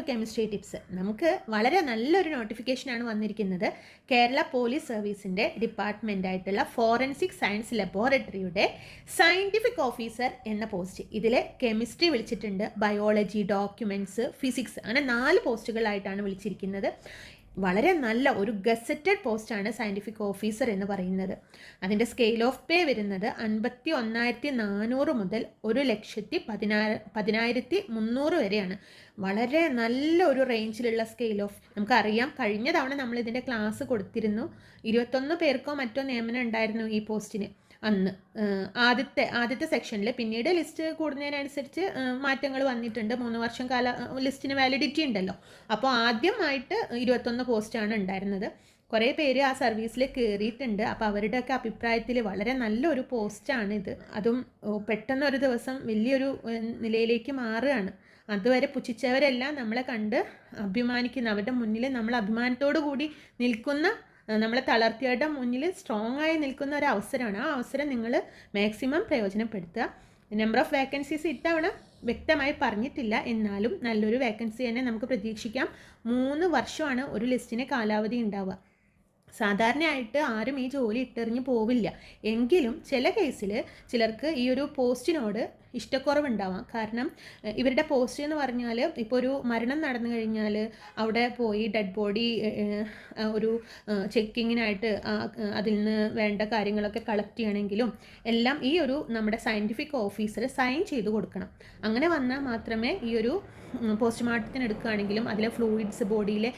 Chemistry tips. നമുക്ക് വളരെ നല്ലൊരു നോട്ടിഫിക്കേഷനാണ് വന്നിരിക്കുന്നത്. കേരള പോലീസ് സർവീസിൻ്റെ ഡിപ്പാർട്ട്മെൻറ്റായിട്ടുള്ള ഫോറൻസിക് സയൻസ് ലബോറട്ടറിയുടെ സയൻറ്റിഫിക് ഓഫീസർ എന്ന പോസ്റ്റ്. ഇതിൽ കെമിസ്ട്രി വിളിച്ചിട്ടുണ്ട്, ബയോളജി, ഡോക്യുമെൻറ്റ്സ്, ഫിസിക്സ്, അങ്ങനെ 4 പോസ്റ്റുകളായിട്ടാണ് വിളിച്ചിരിക്കുന്നത്. വളരെ നല്ല ഒരു ഗസറ്റഡ് പോസ്റ്റാണ് സയൻറ്റിഫിക് ഓഫീസർ എന്ന് പറയുന്നത്. അതിൻ്റെ സ്കെയിൽ ഓഫ് പേ വരുന്നത് 51,400 മുതൽ 1,10,300 വരെയാണ്. വളരെ നല്ല ഒരു റേഞ്ചിലുള്ള സ്കെയിൽ ഓഫ്. നമുക്കറിയാം, കഴിഞ്ഞ തവണ നമ്മളിതിൻ്റെ ക്ലാസ് കൊടുത്തിരുന്നു. 21 പേർക്കോ മറ്റോ നിയമനം ഉണ്ടായിരുന്നു ഈ പോസ്റ്റിന് അന്ന് ആദ്യത്തെ സെക്ഷനിൽ. പിന്നീട് ലിസ്റ്റ് കൂടുന്നതിനനുസരിച്ച് മാറ്റങ്ങൾ വന്നിട്ടുണ്ട്. 3 വർഷം ലിസ്റ്റിന് വാലിഡിറ്റി ഉണ്ടല്ലോ. അപ്പോൾ ആദ്യമായിട്ട് 21 പോസ്റ്റാണ് ഉണ്ടായിരുന്നത്. കുറേ പേര് ആ സർവീസിൽ കയറിയിട്ടുണ്ട്. അപ്പോൾ അവരുടെയൊക്കെ അഭിപ്രായത്തിൽ വളരെ നല്ലൊരു പോസ്റ്റാണിത്. അതും പെട്ടെന്നൊരു ദിവസം വലിയൊരു നിലയിലേക്ക് മാറുകയാണ്. അതുവരെ പുച്ഛിച്ചവരെല്ലാം നമ്മളെ കണ്ട് അഭിമാനിക്കുന്ന, അവരുടെ മുന്നിൽ നമ്മൾ അഭിമാനത്തോടു കൂടി നിൽക്കുന്ന, നമ്മളെ തളർത്തിയവരുടെ മുന്നിൽ സ്ട്രോങ് ആയി നിൽക്കുന്ന ഒരു അവസരമാണ്. ആ അവസരം നിങ്ങൾ മാക്സിമം പ്രയോജനപ്പെടുത്തുക. നമ്പർ ഓഫ് വേക്കൻസീസ് ഇത്തവണ വ്യക്തമായി പറഞ്ഞിട്ടില്ല, എന്നാലും നല്ലൊരു വേക്കൻസി തന്നെ നമുക്ക് പ്രതീക്ഷിക്കാം. 3 വർഷമാണ് ഒരു ലിസ്റ്റിന് കാലാവധി ഉണ്ടാവുക. സാധാരണയായിട്ട് ആരും ഈ ജോലി ഇട്ടെറിഞ്ഞ് പോവില്ല. എങ്കിലും ചില കേസിൽ ചിലർക്ക് ഈ ഒരു പോസ്റ്റിനോട് ഇഷ്ടക്കുറവുണ്ടാവാം. കാരണം ഇവരുടെ പോസ്റ്റ് എന്ന് പറഞ്ഞാൽ, ഇപ്പോൾ ഒരു മരണം നടന്നു കഴിഞ്ഞാൽ അവിടെ പോയി ഡെഡ് ബോഡി ഒരു ചെക്കിങ്ങിനായിട്ട് അതിൽ നിന്ന് വേണ്ട കാര്യങ്ങളൊക്കെ കളക്ട് ചെയ്യണമെങ്കിലും എല്ലാം ഈ ഒരു നമ്മുടെ സയൻറ്റിഫിക് ഓഫീസർ സൈൻ ചെയ്ത് കൊടുക്കണം. അങ്ങനെ വന്നാൽ മാത്രമേ ഈ ഒരു പോസ്റ്റ്മോർട്ടത്തിന് എടുക്കുകയാണെങ്കിലും അതിലെ ഫ്ലൂയിഡ്സ്, ബോഡിയിലെ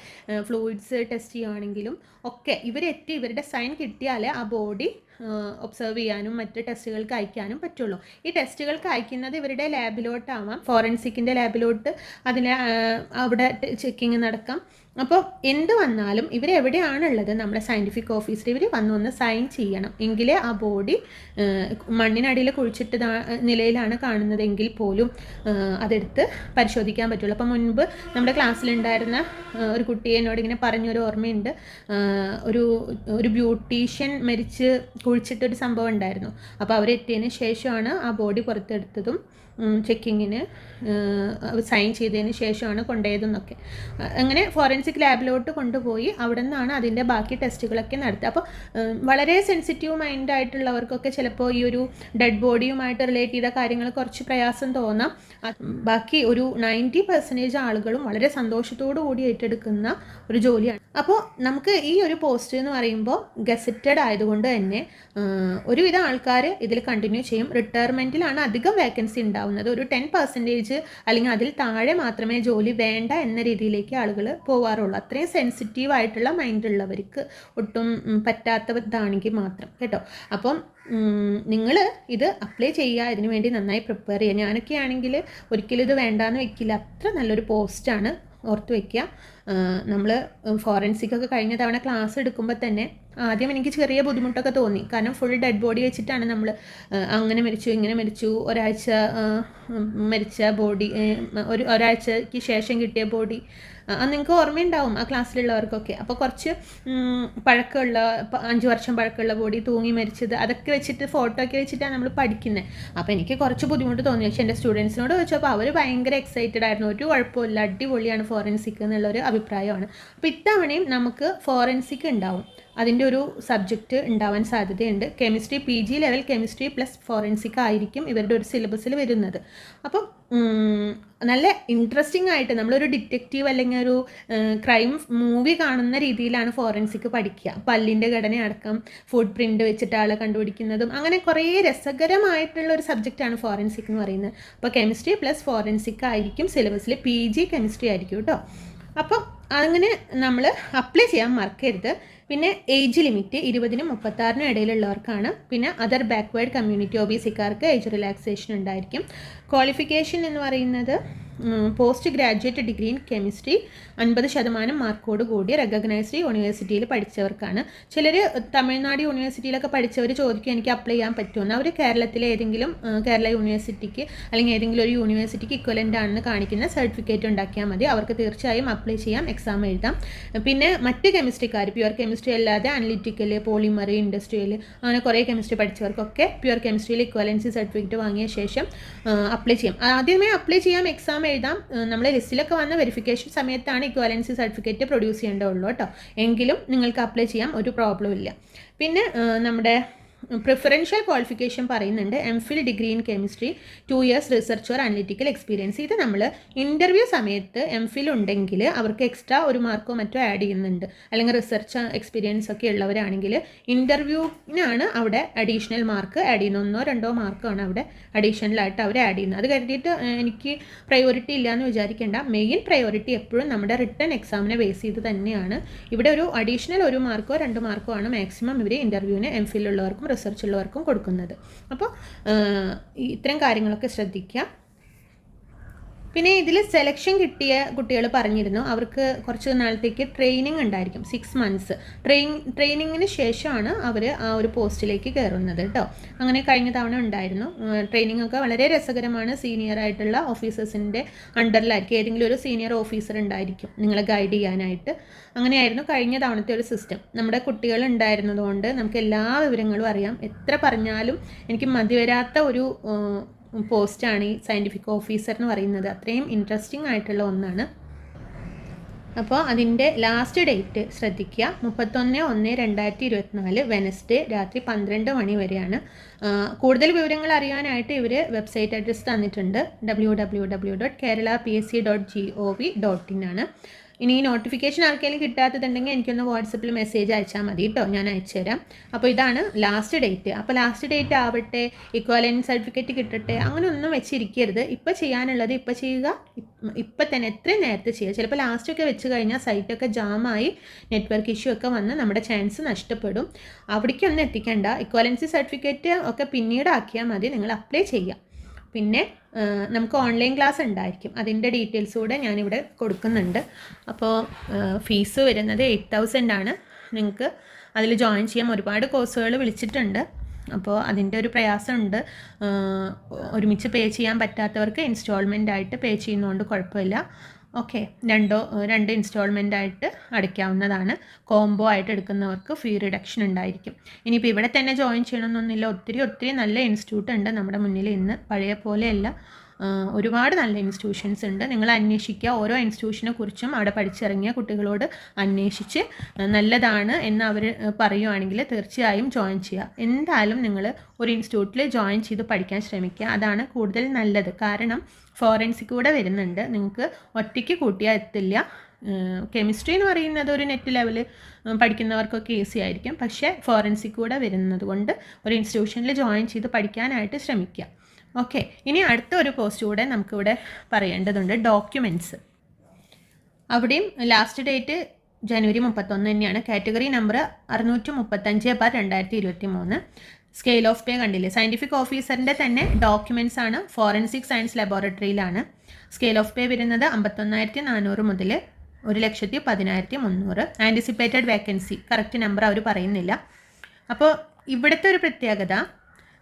ഫ്ലൂയിഡ്സ് ടെസ്റ്റ് ചെയ്യുകയാണെങ്കിലും ഒക്കെ ഇവരുടെ സൈൻ കിട്ടിയാൽ ആ ബോഡി ഒബ്സർവ് ചെയ്യാനും മറ്റ് ടെസ്റ്റുകൾക്ക് അയക്കാനും പറ്റുള്ളൂ. ഈ ടെസ്റ്റുകൾക്ക് അയക്കുന്നത് ഇവരുടെ ലാബിലോട്ടാവാം, ഫോറൻസിക്കിൻ്റെ ലാബിലോട്ട്. അവിടെ ചെക്കിങ് നടക്കാം. അപ്പോൾ എന്ത് വന്നാലും ഇവരെവിടെയാണുള്ളത്, നമ്മുടെ സയൻറ്റിഫിക് ഓഫീസർ, ഇവർ വന്ന് സൈൻ ചെയ്യണം. എങ്കിലേ ആ ബോഡി മണ്ണിനടിയിൽ കുഴിച്ചിട്ട് നിലയിലാണ് കാണുന്നതെങ്കിൽ പോലും അതെടുത്ത് പരിശോധിക്കാൻ പറ്റുള്ളൂ. അപ്പോൾ മുൻപ് നമ്മുടെ ക്ലാസ്സിലുണ്ടായിരുന്ന ഒരു കുട്ടിയെ എന്നോട് ഇങ്ങനെ പറഞ്ഞൊരു ഓർമ്മയുണ്ട്. ഒരു ബ്യൂട്ടീഷ്യൻ മരിച്ച് കുഴിച്ചിട്ടൊരു സംഭവം ഉണ്ടായിരുന്നു. അപ്പോൾ അവരെത്തിയതിന് ശേഷമാണ് ആ ബോഡി പുറത്തെടുത്തതും ചെക്കിങ്ങിന് സൈൻ ചെയ്തതിന് ശേഷമാണ് കൊണ്ടുപോയതെന്നൊക്കെ. അങ്ങനെ ഫോറൻസിക് ലാബിലോട്ട് കൊണ്ടുപോയി അവിടെ നിന്നാണ് അതിൻ്റെ ബാക്കി ടെസ്റ്റുകളൊക്കെ നടത്തുക. അപ്പോൾ വളരെ സെൻസിറ്റീവ് മൈൻഡായിട്ടുള്ളവർക്കൊക്കെ ചിലപ്പോൾ ഈ ഒരു ഡെഡ് ബോഡിയുമായിട്ട് റിലേറ്റ് ചെയ്ത കാര്യങ്ങൾ കുറച്ച് പ്രയാസം തോന്നാം. ബാക്കി ഒരു 90% ആളുകളും വളരെ സന്തോഷത്തോടു കൂടി ഏറ്റെടുക്കുന്ന ഒരു ജോലിയാണ്. അപ്പോൾ നമുക്ക് ഈ ഒരു പോസ്റ്റ് എന്ന് പറയുമ്പോൾ ഗസറ്റഡ് ആയതുകൊണ്ട് തന്നെ ഒരുവിധ ആൾക്കാർ ഇതിൽ കണ്ടിന്യൂ ചെയ്യും. റിട്ടയർമെൻറ്റിലാണ് അധികം വേക്കൻസി ഉണ്ടാവുന്നത്. ഒരു 10% അല്ലെങ്കിൽ അതിൽ താഴെ മാത്രമേ ജോലി വേണ്ട എന്ന രീതിയിലേക്ക് ആളുകൾ പോവാറുള്ളൂ. അത്രയും സെൻസിറ്റീവ് ആയിട്ടുള്ള മൈൻഡുള്ളവർക്ക് ഒട്ടും പറ്റാത്തതാണെങ്കിൽ മാത്രം കേട്ടോ. അപ്പം നിങ്ങൾ ഇത് അപ്ലൈ ചെയ്യുക, ഇതിനു വേണ്ടി നന്നായി പ്രിപ്പയർ ചെയ്യുക. ഞാനൊക്കെ ആണെങ്കിൽ ഒരിക്കലും ഇത് വേണ്ടാന്ന് വെക്കില്ല. അത്ര നല്ലൊരു പോസ്റ്റാണ്, ഓർത്ത് വയ്ക്കുക. നമ്മൾ ഫോറൻസിക്കൊക്കെ കഴിഞ്ഞ തവണ ക്ലാസ് എടുക്കുമ്പോൾ തന്നെ ആദ്യം എനിക്ക് ചെറിയ ബുദ്ധിമുട്ടൊക്കെ തോന്നി. കാരണം ഫുൾ ഡെഡ് ബോഡി വെച്ചിട്ടാണ് നമ്മൾ അങ്ങനെ മരിച്ചു, ഇങ്ങനെ മരിച്ചു, ഒരാഴ്ച മരിച്ച ബോഡി, ഒരാഴ്ചയ്ക്ക് ശേഷം കിട്ടിയ ബോഡി, അത് നിങ്ങൾക്ക് ഓർമ്മയുണ്ടാവും ആ ക്ലാസ്സിലുള്ളവർക്കൊക്കെ. അപ്പോൾ കുറച്ച് പഴക്കമുള്ള 5 വർഷം പഴക്കമുള്ള ബോഡി തൂങ്ങി മരിച്ചത്, അതൊക്കെ വെച്ചിട്ട് ഫോട്ടോ ഒക്കെ വെച്ചിട്ടാണ് നമ്മൾ പഠിക്കുന്നത്. അപ്പോൾ എനിക്ക് കുറച്ച് ബുദ്ധിമുട്ട് തോന്നി. പക്ഷേ എൻ്റെ സ്റ്റുഡൻസിനോട് ചോദിച്ചപ്പോൾ അവർ ഭയങ്കര എക്സൈറ്റഡ് ആയിരുന്നു. ഒരു കുഴപ്പമില്ല, അടിപൊളിയാണ് ഫോറൻസിക് എന്നുള്ളൊരു അഭിപ്രായമാണ്. അപ്പോൾ ഇത്തവണയും നമുക്ക് ഫോറൻസിക് ഉണ്ടാവും, അതിൻ്റെ ഒരു സബ്ജക്റ്റ് ഉണ്ടാവാൻ സാധ്യതയുണ്ട്. Chemistry PG level chemistry plus forensic ആയിരിക്കും ഇവരുടെ ഒരു സിലബസിൽ വരുന്നത്. അപ്പം നല്ല ഇൻട്രസ്റ്റിംഗ് ആയിട്ട് നമ്മളൊരു ഡിറ്റക്റ്റീവ് അല്ലെങ്കിൽ ഒരു ക്രൈം മൂവി കാണുന്ന രീതിയിലാണ് ഫോറൻസിക് പഠിക്കുക. പല്ലിൻ്റെ ഘടന അടക്കം ഫുട് പ്രിൻ്റ് വെച്ചിട്ട് ആളെ കണ്ടുപിടിക്കുന്നതും അങ്ങനെ കുറേ രസകരമായിട്ടുള്ള ഒരു സബ്ജക്റ്റാണ് ഫോറൻസിക് എന്ന് പറയുന്നത്. അപ്പോൾ കെമിസ്ട്രി പ്ലസ് ഫോറൻസിക് ആയിരിക്കും സിലബസിൽ, PG കെമിസ്ട്രി ആയിരിക്കും കേട്ടോ. അപ്പം അങ്ങനെ നമ്മൾ അപ്ലൈ ചെയ്യാൻ മറക്കരുത്. പിന്നെ ഏജ് ലിമിറ്റ് 20-നും 36-നും ഇടയിലുള്ളവർക്കാണ്. പിന്നെ അതർ ബാക്ക്വേർഡ് കമ്മ്യൂണിറ്റി OBCക്കാർക്ക് ഏജ് റിലാക്സേഷൻ ഉണ്ടായിരിക്കും. ക്വാളിഫിക്കേഷൻ എന്ന് പറയുന്നത് post graduate degree in chemistry 50% മാർക്കോട് കൂടി റെക്കഗ്നൈസ്ഡ് യൂണിവേഴ്സിറ്റിയിൽ പഠിച്ചവർക്കാണ്. ചിലർ തമിഴ്നാട് യൂണിവേഴ്സിറ്റിയിലൊക്കെ പഠിച്ചവർ ചോദിക്കും എനിക്ക് അപ്ലൈ ചെയ്യാൻ പറ്റുമെന്ന്. അവർ കേരളത്തിലെ ഏതെങ്കിലും കേരള യൂണിവേഴ്സിറ്റിക്ക് അല്ലെങ്കിൽ ഏതെങ്കിലും ഒരു യൂണിവേഴ്സിറ്റിക്ക് ഇക്വലൻ്റ് ആണെന്ന് കാണിക്കുന്ന സർട്ടിഫിക്കറ്റ് ഉണ്ടാക്കിയാൽ മതി. അവർക്ക് തീർച്ചയായും അപ്ലൈ ചെയ്യാം, എക്സാം എഴുതാം. പിന്നെ മറ്റ് കെമിസ്ട്രിക്കാർ, പ്യുവർ കെമിസ്ട്രി അല്ലാതെ അനലിറ്റിക്കൽ, പോളിമർ, ഇൻഡസ്ട്രിയൽ, അങ്ങനെ കുറേ കെമിസ്ട്രി പഠിച്ചവർക്കൊക്കെ പ്യുവർ കെമിസ്ട്രിയിൽ ഇക്വലൻസി സർട്ടിഫിക്കറ്റ് വാങ്ങിയ ശേഷം അപ്ലൈ ചെയ്യാം. ആദ്യമേ അപ്ലൈ ചെയ്യാം, എക്സാം എഴുതാം. നമ്മൾ ലിസ്റ്റിലൊക്കെ വന്ന വെരിഫിക്കേഷൻ സമയത്താണ് ഇക്വാലൻസി സർട്ടിഫിക്കറ്റ് പ്രൊഡ്യൂസ് ചെയ്യേണ്ടതുള്ളൂ കേട്ടോ. എങ്കിലും നിങ്ങൾക്ക് അപ്ലൈ ചെയ്യാം, ഒരു പ്രോബ്ലം ഇല്ല. പിന്നെ നമ്മുടെ പ്രിഫറൻഷ്യൽ ക്വാളിഫിക്കേഷൻ പറയുന്നുണ്ട് MPhil degree in chemistry 2 years research or analytical experience. ഇത് നമ്മൾ ഇൻ്റർവ്യൂ സമയത്ത് MPhil ഉണ്ടെങ്കിൽ അവർക്ക് എക്സ്ട്രാ ഒരു മാർക്കോ മറ്റോ ആഡ് ചെയ്യുന്നുണ്ട്. അല്ലെങ്കിൽ റിസർച്ച് എക്സ്പീരിയൻസ് ഒക്കെ ഉള്ളവരാണെങ്കിൽ ഇൻ്റർവ്യൂവിനാണ് അവിടെ അഡീഷണൽ മാർക്ക് ആഡ് ചെയ്യുന്നത്. 1-2 മാർക്കാണ് അവിടെ അഡീഷണലായിട്ട് അവർ ആഡ് ചെയ്യുന്നത്. അത് കരുതിയിട്ട് എനിക്ക് പ്രയോറിറ്റി ഇല്ല എന്ന് വിചാരിക്കേണ്ട. മെയിൻ പ്രയോറിറ്റി എപ്പോഴും നമ്മുടെ റിട്ടൺ എക്സാമിനെ ബേസ് ചെയ്ത് തന്നെയാണ്. ഇവിടെ ഒരു അഡീഷണൽ 1 മാർക്കോ 2 മാർക്കോ ആണ് മാക്സിമം ഇവർ ഇൻ്റർവ്യൂവിന് MPhil ഉള്ളവർക്കും റിസർച്ച് ഉള്ളവർക്കും കൊടുക്കുന്നത്. അപ്പോൾ ഇത്തരം കാര്യങ്ങളൊക്കെ ശ്രദ്ധിക്കുക. പിന്നെ ഇതിൽ സെലക്ഷൻ കിട്ടിയ കുട്ടികൾ പറഞ്ഞിരുന്നു അവർക്ക് കുറച്ച് നാളത്തേക്ക് ട്രെയിനിങ് ഉണ്ടായിരിക്കും, 6 months ട്രെയിനിങ്ങിന് ശേഷമാണ് അവർ ആ ഒരു പോസ്റ്റിലേക്ക് കയറുന്നത് കേട്ടോ. അങ്ങനെ കഴിഞ്ഞ തവണ ഉണ്ടായിരുന്നു. ട്രെയിനിങ് ഒക്കെ വളരെ രസകരമാണ്. സീനിയർ ആയിട്ടുള്ള ഓഫീസേഴ്സിൻ്റെ അണ്ടറിലായിരിക്കും ഏതെങ്കിലും ഒരു സീനിയർ ഓഫീസർ ഉണ്ടായിരിക്കും നിങ്ങളെ ഗൈഡ് ചെയ്യാനായിട്ട്. അങ്ങനെയായിരുന്നു കഴിഞ്ഞ തവണത്തെ ഒരു സിസ്റ്റം. നമ്മുടെ കുട്ടികൾ ഉണ്ടായിരുന്നതുകൊണ്ട് നമുക്ക് എല്ലാ വിവരങ്ങളും അറിയാം. എത്ര പറഞ്ഞാലും എനിക്ക് മതിവരാത്ത ഒരു പോസ്റ്റാണ് ഈ സയൻറ്റിഫിക് ഓഫീസർ എന്ന് പറയുന്നത്. അത്രയും ഇൻട്രസ്റ്റിംഗ് ആയിട്ടുള്ള ഒന്നാണ്. അപ്പോൾ അതിൻ്റെ ലാസ്റ്റ് ഡേറ്റ് ശ്രദ്ധിക്കുക, 31/1/2024 വെനസ്ഡേ രാത്രി 12 മണി വരെയാണ്. കൂടുതൽ വിവരങ്ങൾ അറിയാനായിട്ട് ഇവർ വെബ്സൈറ്റ് അഡ്രസ്സ് തന്നിട്ടുണ്ട്. www.keralapsc.gov.in ആണ്. ഇനി ഈ നോട്ടിഫിക്കേഷൻ ആർക്കെങ്കിലും കിട്ടാത്തതുണ്ടെങ്കിൽ എനിക്കൊന്ന് വാട്സപ്പിൽ മെസ്സേജ് അയച്ചാൽ മതി കേട്ടോ, ഞാൻ അയച്ചു തരാം. അപ്പോൾ ഇതാണ് ലാസ്റ്റ് ഡേറ്റ്. അപ്പോൾ ലാസ്റ്റ് ഡേറ്റ് ആവട്ടെ, ഇക്വാലൻസ് സർട്ടിഫിക്കറ്റ് കിട്ടട്ടെ, അങ്ങനെ ഒന്നും വെച്ചിരിക്കരുത്. ഇപ്പോൾ ചെയ്യാനുള്ളത് ഇപ്പോൾ ചെയ്യുക, ഇപ്പം തന്നെ എത്രയും നേരത്തെ ചെയ്യുക. ചിലപ്പോൾ ലാസ്റ്റൊക്കെ വെച്ച് കഴിഞ്ഞാൽ സൈറ്റൊക്കെ ജാമായി നെറ്റ്വർക്ക് ഇഷ്യൂ ഒക്കെ വന്ന് നമ്മുടെ ചാൻസ് നഷ്ടപ്പെടും. അവിടേക്കൊന്നും എത്തിക്കേണ്ട. ഇക്വാലൻസി സർട്ടിഫിക്കറ്റ് ഒക്കെ പിന്നീട് ആക്കിയാൽ മതി, നിങ്ങൾ അപ്ലൈ ചെയ്യാം. പിന്നെ നമുക്ക് ഓൺലൈൻ ക്ലാസ് ഉണ്ടായിരിക്കും, അതിൻ്റെ ഡീറ്റെയിൽസ് കൂടെ ഞാനിവിടെ കൊടുക്കുന്നുണ്ട്. അപ്പോൾ ഫീസ് വരുന്നത് 8,000 ആണ്. നിങ്ങൾക്ക് അതിൽ ജോയിൻ ചെയ്യാം. ഒരുപാട് കോഴ്സുകൾ വിളിച്ചിട്ടുണ്ട്. അപ്പോൾ അതിൻ്റെ ഒരു പ്രയാസമുണ്ട്. ഒരുമിച്ച് പേ ചെയ്യാൻ പറ്റാത്തവർക്ക് ഇൻസ്റ്റാൾമെൻ്റ് ആയിട്ട് പേ ചെയ്യുന്നതുകൊണ്ട് കുഴപ്പമില്ല. ഓക്കെ, 2 ഇൻസ്റ്റാൾമെൻ്റ് ആയിട്ട് അടയ്ക്കാവുന്നതാണ്. കോംബോ ആയിട്ട് എടുക്കുന്നവർക്ക് ഫീ റിഡക്ഷൻ ഉണ്ടായിരിക്കും. ഇനിയിപ്പോൾ ഇവിടെ തന്നെ ജോയിൻ ചെയ്യണമെന്നൊന്നുമില്ല. ഒത്തിരി നല്ല ഇൻസ്റ്റിറ്റ്യൂട്ട് ഉണ്ട് നമ്മുടെ മുന്നിൽ. ഇന്ന് പഴയ പോലെയല്ല, ഒരുപാട് നല്ല ഇൻസ്റ്റിറ്റ്യൂഷൻസ് ഉണ്ട്. നിങ്ങൾ അന്വേഷിക്കുക. ഓരോ ഇൻസ്റ്റിറ്റ്യൂഷനെ കുറിച്ചും അവിടെ പഠിച്ചിറങ്ങിയ കുട്ടികളോട് അന്വേഷിച്ച് നല്ലതാണ് എന്ന് അവർ പറയുവാണെങ്കിൽ തീർച്ചയായും ജോയിൻ ചെയ്യുക. എന്തായാലും നിങ്ങൾ ഒരു ഇൻസ്റ്റിറ്റ്യൂട്ടിൽ ജോയിൻ ചെയ്ത് പഠിക്കാൻ ശ്രമിക്കുക. അതാണ് കൂടുതൽ നല്ലത്. കാരണം ഫോറൻസിക് കൂടെ വരുന്നുണ്ട്. നിങ്ങൾക്ക് ഒറ്റയ്ക്ക് കൂട്ടിയാൽ എത്തില്ല. കെമിസ്ട്രി എന്ന് പറയുന്നത് ഒരു നെറ്റ് ലെവൽ പഠിക്കുന്നവർക്കൊക്കെ ഈസി ആയിരിക്കും. പക്ഷേ ഫോറൻസിക് കൂടെ വരുന്നത് കൊണ്ട് ഒരു ഇൻസ്റ്റിറ്റ്യൂഷനിൽ ജോയിൻ ചെയ്ത് പഠിക്കാനായിട്ട് ശ്രമിക്കുക. ഓക്കെ, ഇനി അടുത്ത ഒരു പോസ്റ്റ് കൂടെ നമുക്കിവിടെ പറയേണ്ടതുണ്ട്, ഡോക്യുമെൻറ്റ്സ്. അവിടെയും ലാസ്റ്റ് ഡേറ്റ് ജനുവരി 31 തന്നെയാണ്. Category number 635/2023. Scale of pay കണ്ടില്ലേ, സയൻറ്റിഫിക് ഓഫീസറിൻ്റെ തന്നെ ഡോക്യുമെൻറ്റ്സ് ആണ്. ഫോറൻസിക് സയൻസ് ലബോറട്ടറിയിലാണ്. സ്കെയിൽ ഓഫ് പേ വരുന്നത് 51,400 മുതൽ 1,10,300. ആൻറ്റിസിപ്പേറ്റഡ് വേക്കൻസി കറക്റ്റ് നമ്പർ അവർ പറയുന്നില്ല. അപ്പോൾ ഇവിടുത്തെ ഒരു പ്രത്യേകത,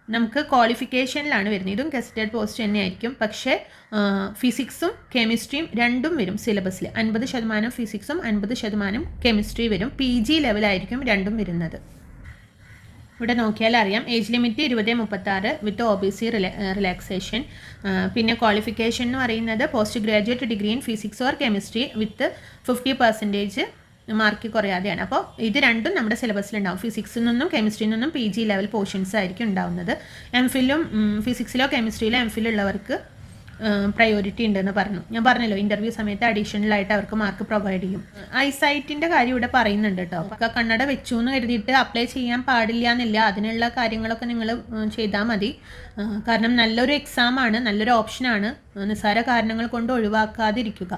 നമുക്ക് ക്വാളിഫിക്കേഷനിലാണ് വരുന്നത്. ഇതും ഗസ്റ്റഡ് പോസ്റ്റ് തന്നെയായിരിക്കും. പക്ഷേ ഫിസിക്സും കെമിസ്ട്രിയും രണ്ടും വരും സിലബസിൽ. 50% ഫിസിക്സും 50% കെമിസ്ട്രി വരും. PG ലെവലായിരിക്കും രണ്ടും വരുന്നത്. ഇവിടെ നോക്കിയാൽ അറിയാം. Age limit 20-36 with OBC relaxation. പിന്നെ ക്വാളിഫിക്കേഷൻ എന്ന് പറയുന്നത് post graduate degree in physics or chemistry with 50% mark കുറയാതെയാണ്. അപ്പോൾ ഇത് രണ്ടും നമ്മുടെ സിലബസിലുണ്ടാവും. ഫിസിക്സിൽ നിന്നും കെമിസ്ട്രിയിൽ നിന്നും PG ലെവൽ പോർഷൻസ് ആയിരിക്കും ഉണ്ടാവുന്നത്. MPhilലും ഫിസിക്സിലോ കെമിസ്ട്രിയിലോ MPhil ഉള്ളവർക്ക് പ്രയോറിറ്റി ഉണ്ടെന്ന് പറഞ്ഞു. ഞാൻ പറഞ്ഞല്ലോ, ഇൻ്റർവ്യൂ സമയത്ത് അഡീഷണൽ ആയിട്ട് അവർക്ക് മാർക്ക് പ്രൊവൈഡ് ചെയ്യും. ഐസൈറ്റിൻ്റെ കാര്യം ഇവിടെ പറയുന്നുണ്ട് കേട്ടോ. അപ്പോൾ കണ്ണട വെച്ചു എന്ന് കരുതിയിട്ട് അപ്ലൈ ചെയ്യാൻ പാടില്ല എന്നില്ല. അതിനുള്ള കാര്യങ്ങളൊക്കെ നിങ്ങൾ ചെയ്താൽ മതി. കാരണം നല്ലൊരു എക്സാമാണ്, നല്ലൊരു ഓപ്ഷനാണ്. നിസ്സാര കാരണങ്ങൾ കൊണ്ട് ഒഴിവാക്കാതിരിക്കുക.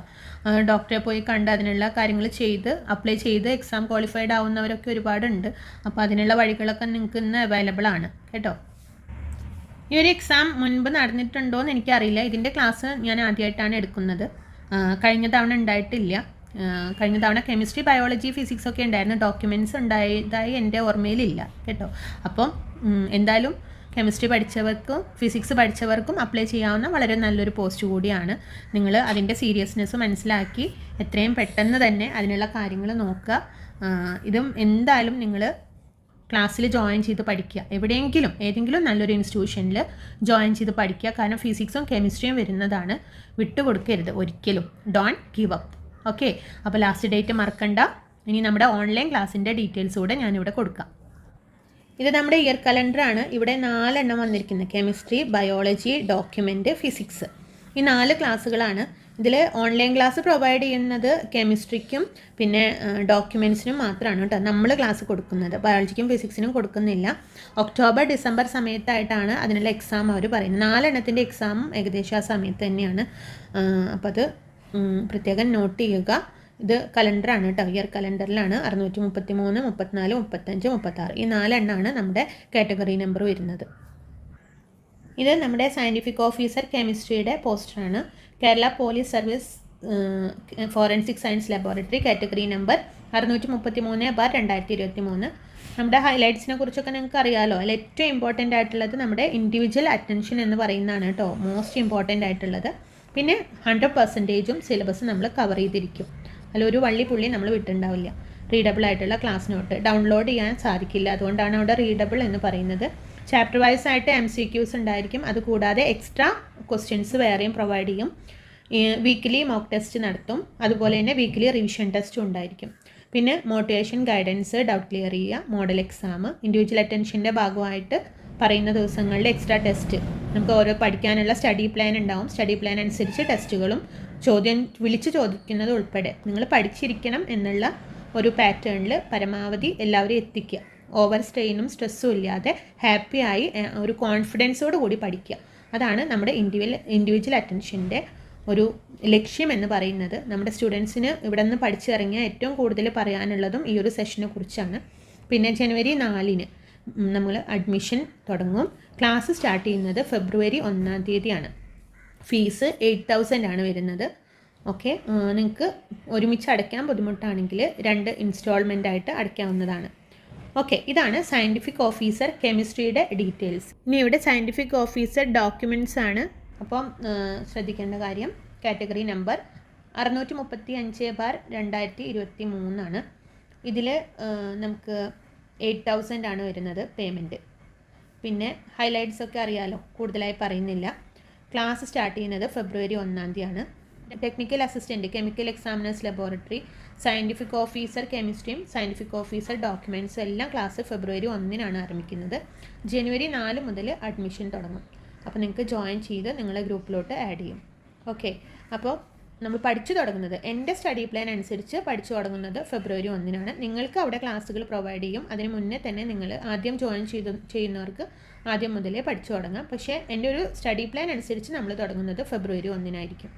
ഡോക്ടറെ പോയി കണ്ട് അതിനുള്ള കാര്യങ്ങൾ ചെയ്ത് അപ്ലൈ ചെയ്ത് എക്സാം ക്വാളിഫൈഡ് ആവുന്നവരൊക്കെ ഒരുപാടുണ്ട്. അപ്പോൾ അതിനുള്ള വഴികളൊക്കെ നിങ്ങൾക്ക് ഇന്ന് അവൈലബിൾ ആണ് കേട്ടോ. ഈ ഒരു എക്സാം മുൻപ് നടന്നിട്ടുണ്ടോ എന്ന് എനിക്കറിയില്ല. ഇതിൻ്റെ ക്ലാസ് ഞാൻ ആദ്യമായിട്ടാണ് എടുക്കുന്നത്. കഴിഞ്ഞ തവണ ഉണ്ടായിട്ടില്ല. കഴിഞ്ഞ തവണ കെമിസ്ട്രി ബയോളജി ഫിസിക്സ് ഒക്കെ ഉണ്ടായിരുന്നു. ഡോക്യുമെൻറ്റ്സ് ഉണ്ടായതായി എൻ്റെ ഓർമ്മയിലില്ല കേട്ടോ. അപ്പം എന്തായാലും കെമിസ്ട്രി പഠിച്ചവർക്കും ഫിസിക്സ് പഠിച്ചവർക്കും അപ്ലൈ ചെയ്യാവുന്ന വളരെ നല്ലൊരു പോസ്റ്റ് കൂടിയാണ്. നിങ്ങൾ അതിൻ്റെ സീരിയസ്നെസ് മനസ്സിലാക്കി എത്രയും പെട്ടെന്ന് തന്നെ അതിനുള്ള കാര്യങ്ങൾ നോക്കുക. ഇതും എന്തായാലും നിങ്ങൾ ക്ലാസ്സിൽ ജോയിൻ ചെയ്ത് പഠിക്കുക. ഏതെങ്കിലും നല്ലൊരു ഇൻസ്റ്റിറ്റ്യൂഷനിൽ ജോയിൻ ചെയ്ത് പഠിക്കുക. കാരണം ഫിസിക്സും കെമിസ്ട്രിയും വരുന്നതാണ്. വിട്ടുകൊടുക്കരുത് ഒരിക്കലും. Don't give up. ഓക്കെ, അപ്പോൾ ലാസ്റ്റ് ഡേറ്റ് മറക്കണ്ട. ഇനി നമ്മുടെ ഓൺലൈൻ ക്ലാസ്സിൻ്റെ ഡീറ്റെയിൽസ് കൂടെ ഞാനിവിടെ കൊടുക്കാം. ഇത് നമ്മുടെ ഇയർ കലണ്ടറാണ്. ഇവിടെ 4 എണ്ണം വന്നിരിക്കുന്നത്: കെമിസ്ട്രി, ബയോളജി, ഡോക്യുമെൻറ്റ്, ഫിസിക്സ്. ഈ 4 ക്ലാസ്സുകളാണ്. ഇതിൽ ഓൺലൈൻ ക്ലാസ് പ്രൊവൈഡ് ചെയ്യുന്നത് കെമിസ്ട്രിക്കും പിന്നെ ഡോക്യുമെൻറ്റ്സിനും മാത്രമാണ് കേട്ടോ നമ്മൾ ക്ലാസ് കൊടുക്കുന്നത്. ബയോളജിക്കും ഫിസിക്സിനും കൊടുക്കുന്നില്ല. ഒക്ടോബർ ഡിസംബർ സമയത്തായിട്ടാണ് അതിനുള്ള എക്സാം അവർ പറയുന്നത്. 4 എണ്ണത്തിൻ്റെ എക്സാമും ഏകദേശം ആ സമയത്ത് തന്നെയാണ്. അപ്പോൾ അത് പ്രത്യേകം നോട്ട് ചെയ്യുക. ഇത് കലണ്ടറാണ് കേട്ടോ. ഇയർ കലണ്ടറിലാണ് 633, 34, 35, 36 ഈ 4 എണ്ണമാണ് നമ്മുടെ കാറ്റഗറി നമ്പർ വരുന്നത്. ഇത് നമ്മുടെ സയൻറ്റിഫിക് ഓഫീസർ കെമിസ്ട്രിയുടെ പോസ്റ്ററാണ്. Kerala police service forensic science laboratory category number 633/2023. നമ്മുടെ ഹൈലൈറ്റ്സിനെ കുറിച്ചൊക്കെ നിങ്ങൾക്ക് അറിയാമല്ലോ. അതിൽ ഏറ്റവും ഇമ്പോർട്ടൻ്റ് ആയിട്ടുള്ളത് നമ്മുടെ ഇൻഡിവിജ്വൽ അറ്റൻഷൻ എന്ന് പറയുന്നതാണ് കേട്ടോ, മോസ്റ്റ് ഇമ്പോർട്ടൻ്റ് ആയിട്ടുള്ളത്. പിന്നെ 100% സിലബസ് നമ്മൾ കവർ ചെയ്തിരിക്കും. അതിലൊരു പുള്ളി നമ്മൾ വിട്ടുണ്ടാവില്ല. റീഡബിൾ ആയിട്ടുള്ള ക്ലാസ് നോട്ട് ഡൗൺലോഡ് ചെയ്യാൻ സാധിക്കില്ല, അതുകൊണ്ടാണ് അവിടെ റീഡബിൾ എന്ന് പറയുന്നത്. ചാപ്റ്റർ വൈസ് ആയിട്ട് MCQs ഉണ്ടായിരിക്കും. അതുകൂടാതെ എക്സ്ട്രാ ക്വസ്റ്റ്യൻസ് വേറെയും പ്രൊവൈഡ് ചെയ്യും. വീക്കിലി മോക്ക് ടെസ്റ്റ് നടത്തും. അതുപോലെ തന്നെ വീക്കിലി റിവിഷൻ ടെസ്റ്റും ഉണ്ടായിരിക്കും. പിന്നെ മോട്ടിവേഷൻ ഗൈഡൻസ്, ഡൗട്ട് ക്ലിയർ ചെയ്യുക, മോഡൽ എക്സാം, ഇൻഡിവിജ്വൽ അറ്റൻഷൻ്റെ ഭാഗമായിട്ട് പറയുന്ന ദിവസങ്ങളിൽ എക്സ്ട്രാ ടെസ്റ്റ്. നമുക്ക് ഓരോ പഠിക്കാനുള്ള സ്റ്റഡി പ്ലാൻ ഉണ്ടാവും. സ്റ്റഡി പ്ലാൻ അനുസരിച്ച് ടെസ്റ്റുകളും വിളിച്ച് ചോദിക്കുന്നത് ഉൾപ്പെടെ നിങ്ങൾ പഠിച്ചിരിക്കണം എന്നുള്ള ഒരു പാറ്റേണിൽ പരമാവധി എല്ലാവരും എത്തിക്കുക. ഓവർ സ്ട്രെയിനും സ്ട്രെസ്സും ഇല്ലാതെ ഹാപ്പിയായി ഒരു കോൺഫിഡൻസോട് കൂടി പഠിക്കുക. അതാണ് നമ്മുടെ ഇൻഡിവിജ്വൽ അറ്റൻഷൻ്റെ ഒരു ലക്ഷ്യം എന്ന് പറയുന്നത്. നമ്മുടെ സ്റ്റുഡൻസിന് ഇവിടെ നിന്ന് പഠിച്ചിറങ്ങിയ ഏറ്റവും കൂടുതൽ പറയാനുള്ളതും ഈ ഒരു സെഷനെ കുറിച്ചാണ്. പിന്നെ ജനുവരി 4 നമ്മൾ അഡ്മിഷൻ തുടങ്ങും. ക്ലാസ് സ്റ്റാർട്ട് ചെയ്യുന്നത് ഫെബ്രുവരി 1 ഫീസ് 8,000 ആണ് വരുന്നത്. ഓക്കെ, നിങ്ങൾക്ക് ഒരുമിച്ച് അടയ്ക്കാൻ ബുദ്ധിമുട്ടാണെങ്കിൽ 2 ഇൻസ്റ്റാൾമെൻ്റ് ആയിട്ട് അടയ്ക്കാവുന്നതാണ്. ഓക്കെ, ഇതാണ് സയൻറ്റിഫിക് ഓഫീസർ കെമിസ്ട്രിയുടെ ഡീറ്റെയിൽസ്. ഇനി ഇവിടെ സയൻറ്റിഫിക് ഓഫീസർ ഡോക്യുമെൻറ്റ്സ് ആണ്. അപ്പം ശ്രദ്ധിക്കേണ്ട കാര്യം, കാറ്റഗറി നമ്പർ 635/2023 ആണ്. ഇതിൽ നമുക്ക് 8,000 ആണ് വരുന്നത് പേയ്മെൻറ്റ്. പിന്നെ ഹൈലൈറ്റ്സ് ഒക്കെ അറിയാലോ, കൂടുതലായി പറയുന്നില്ല. ക്ലാസ് സ്റ്റാർട്ട് ചെയ്യുന്നത് February 1 technical assistant chemical examiners laboratory, scientific officer കെമിസ്ട്രിയും സയൻറ്റിഫിക് ഓഫീസർ ഡോക്യുമെൻറ്റ്സും എല്ലാം ക്ലാസ് ഫെബ്രുവരി 1 ആരംഭിക്കുന്നത്. ജനുവരി 4 മുതൽ അഡ്മിഷൻ തുടങ്ങും. അപ്പോൾ നിങ്ങൾക്ക് ജോയിൻ ചെയ്ത് നിങ്ങളെ ഗ്രൂപ്പിലോട്ട് ആഡ് ചെയ്യും. ഓക്കെ, അപ്പോൾ നമ്മൾ പഠിച്ചു തുടങ്ങുന്നത്, എൻ്റെ സ്റ്റഡി പ്ലാൻ അനുസരിച്ച് പഠിച്ചു തുടങ്ങുന്നത് ഫെബ്രുവരി 1 നിങ്ങൾക്ക് അവിടെ ക്ലാസ്സുകൾ പ്രൊവൈഡ് ചെയ്യും. അതിന് മുന്നേ തന്നെ നിങ്ങൾ ആദ്യം ജോയിൻ ചെയ്യുന്നവർക്ക് ആദ്യം മുതലേ പഠിച്ചു തുടങ്ങാം. പക്ഷേ എൻ്റെ ഒരു സ്റ്റഡി പ്ലാൻ അനുസരിച്ച് നമ്മൾ തുടങ്ങുന്നത് ഫെബ്രുവരി 1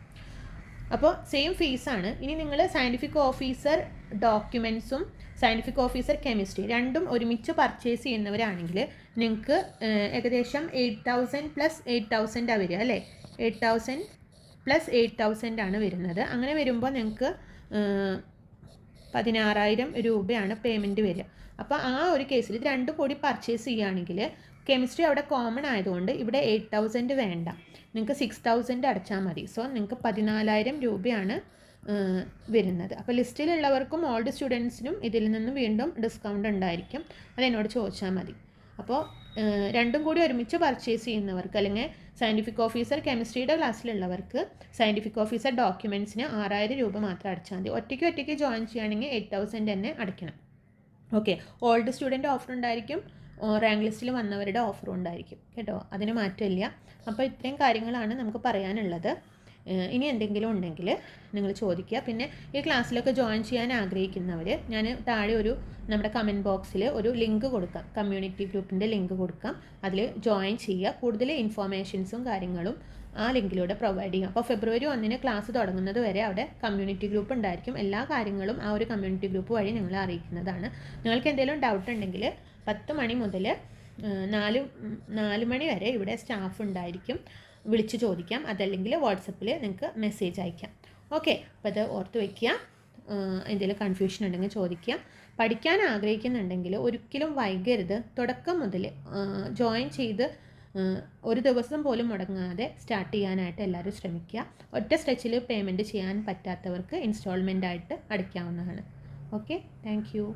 അപ്പോൾ സെയിം ഫീസാണ്. ഇനി നിങ്ങൾ സയൻറ്റിഫിക് ഓഫീസർ ഡോക്യുമെൻറ്റ്സും സയൻറ്റിഫിക് ഓഫീസർ കെമിസ്ട്രി രണ്ടും ഒരുമിച്ച് പർച്ചേസ് ചെയ്യുന്നവരാണെങ്കിൽ നിങ്ങൾക്ക് ഏകദേശം 8,000 + 8,000 വരിക അല്ലേ. 8,000 + 8,000 വരുന്നത്. അങ്ങനെ വരുമ്പോൾ നിങ്ങൾക്ക് 16,000 രൂപയാണ് പേയ്മെൻറ്റ് വരിക. അപ്പോൾ ആ ഒരു കേസിൽ ഇത് രണ്ടും കൂടി പർച്ചേസ് ചെയ്യുകയാണെങ്കിൽ കെമിസ്ട്രി അവിടെ കോമൺ ആയതുകൊണ്ട് ഇവിടെ 8,000 വേണ്ട, നിങ്ങൾക്ക് 6,000 അടച്ചാൽ മതി. സോ നിങ്ങൾക്ക് 14,000 രൂപയാണ് വരുന്നത്. അപ്പോൾ ലിസ്റ്റിലുള്ളവർക്കും ഓൾഡ് സ്റ്റുഡൻസിനും ഇതിൽ നിന്ന് വീണ്ടും ഡിസ്കൗണ്ട് ഉണ്ടായിരിക്കും. അതെന്നോട് ചോദിച്ചാൽ മതി. അപ്പോൾ രണ്ടും കൂടി ഒരുമിച്ച് പർച്ചേസ് ചെയ്യുന്നവർക്ക് അല്ലെങ്കിൽ സയൻറ്റിഫിക് ഓഫീസർ കെമിസ്ട്രിയുടെ ക്ലാസ്സിലുള്ളവർക്ക് സയൻറ്റിഫിക് ഓഫീസർ ഡോക്യുമെൻറ്റ്സിന് 6,000 രൂപ മാത്രം അടച്ചാൽ മതി. ഒറ്റയ്ക്ക് ജോയിൻ ചെയ്യുകയാണെങ്കിൽ 8,000 തന്നെ അടയ്ക്കണം. ഓക്കെ, ഓൾഡ് സ്റ്റുഡൻറ്റ് ഓഫർ ഉണ്ടായിരിക്കും, റാങ്ക് ലിസ്റ്റിൽ വന്നവരുടെ ഓഫറും ഉണ്ടായിരിക്കും കേട്ടോ, അതിന് മാറ്റമില്ല. അപ്പോൾ ഇത്രയും കാര്യങ്ങളാണ് നമുക്ക് പറയാനുള്ളത്. ഇനി എന്തെങ്കിലും ഉണ്ടെങ്കിൽ നിങ്ങൾ ചോദിക്കുക. പിന്നെ ഈ ക്ലാസ്സിലൊക്കെ ജോയിൻ ചെയ്യാൻ ആഗ്രഹിക്കുന്നവർ ഞാൻ താഴെ നമ്മുടെ കമൻറ്റ് ബോക്സിൽ ഒരു ലിങ്ക് കൊടുക്കാം, കമ്മ്യൂണിറ്റി ഗ്രൂപ്പിൻ്റെ ലിങ്ക് കൊടുക്കാം. അതിൽ ജോയിൻ ചെയ്യുക. കൂടുതൽ ഇൻഫോർമേഷൻസും കാര്യങ്ങളും ആ ലിങ്കിലൂടെ പ്രൊവൈഡ് ചെയ്യും. അപ്പോൾ ഫെബ്രുവരി 1 ക്ലാസ് തുടങ്ങുന്നത് വരെ അവിടെ കമ്മ്യൂണിറ്റി ഗ്രൂപ്പ് ഉണ്ടായിരിക്കും. എല്ലാ കാര്യങ്ങളും ആ ഒരു കമ്മ്യൂണിറ്റി ഗ്രൂപ്പ് വഴി നിങ്ങളെ അറിയിക്കുന്നതാണ്. നിങ്ങൾക്ക് എന്തെങ്കിലും ഡൗട്ട് ഉണ്ടെങ്കിൽ 10 മണി മുതൽ 4 മണി വരെ ഇവിടെ സ്റ്റാഫ് ഉണ്ടായിരിക്കും, വിളിച്ച് ചോദിക്കാം. അതല്ലെങ്കിൽ വാട്സപ്പിൽ നിങ്ങൾക്ക് മെസ്സേജ് അയക്കാം. ഓക്കെ, അപ്പോൾ അത് ഓർത്ത് വയ്ക്കുക. എന്തെങ്കിലും കൺഫ്യൂഷൻ ഉണ്ടെങ്കിൽ ചോദിക്കുക. പഠിക്കാൻ ആഗ്രഹിക്കുന്നുണ്ടെങ്കിൽ ഒരിക്കലും വൈകരുത്. തുടക്കം മുതൽ ജോയിൻ ചെയ്ത് ഒരു ദിവസം പോലും മുടങ്ങാതെ സ്റ്റാർട്ട് ചെയ്യാനായിട്ട് എല്ലാവരും ശ്രമിക്കുക. ഒറ്റ സ്ട്രെച്ചിൽ പേയ്മെൻറ്റ് ചെയ്യാൻ പറ്റാത്തവർക്ക് ഇൻസ്റ്റാൾമെൻ്റ് ആയിട്ട് അടയ്ക്കാവുന്നതാണ്. Okay, thank you.